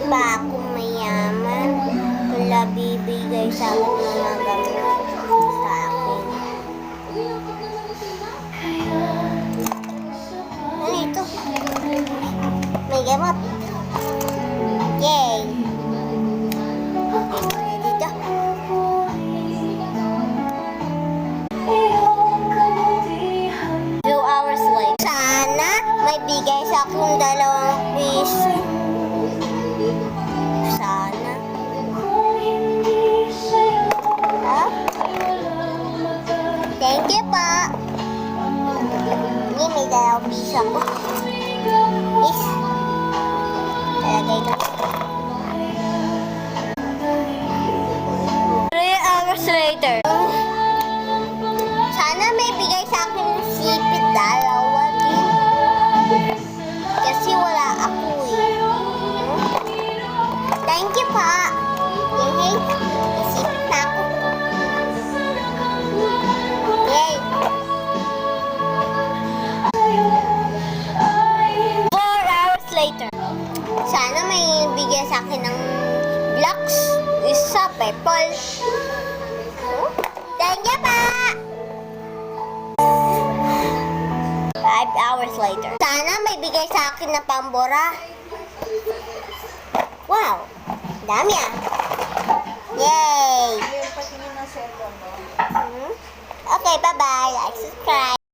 ba ako mayaman? Wala bibigay sa akin mga gamot sa akin. Ano ito? May gamot. Yay! Dito. 2 hours later. Sana may bigay sa akin 2 piso. Sana. Huh? Thank you po. Ini may 2 piso ako. Please. Talagay ko. 3 hours later. Sana may bigay sa akin ng sipit 2 din. Kasi wala ako eh. Thank you pa. Yay. Isipit na ako. Yay. 4 hours later. Sana may bigay sa akin ng blocks. Isa purple. Thank you pa. 5 hours later. Sana may bigay sa akin na pambora. Wow! Dami ah! Yay! Okay, bye-bye. Like, subscribe.